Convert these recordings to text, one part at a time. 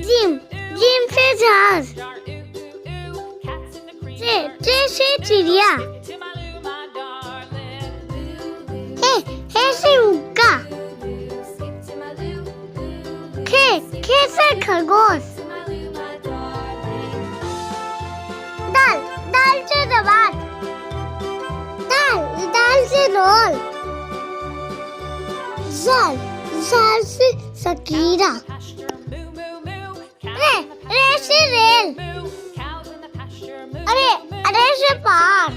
gym gym से जहाज, चे से चिड़िया, हे से हुक्का, खे से खरगोश, दाल से दवात, दाल से रोल, जाल से सकीरा, रे से रेल, अरे से पार,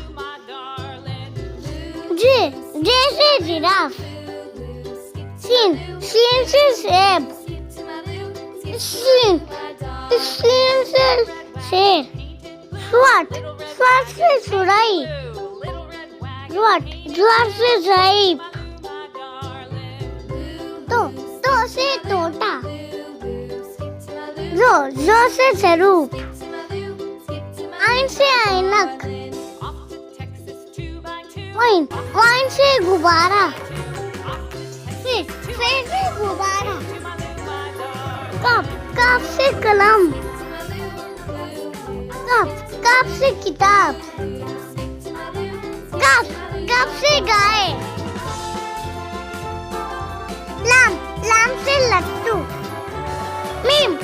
जे से जिराफ, सीन से सेब, सीन से शेर, स्वाट से सुराई, ज्वार से ज़ईब, तो से तोता, जो से ज़रूप, आइन से ऐनक, वाइन से गुब्बारा, से गुब्बारा, कप से कलम, कप से किताब, कप से गाय, लाम से लट्टू, मीम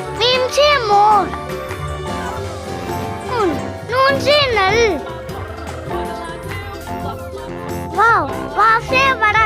से मोर, नून से नल, वाव से बड़ा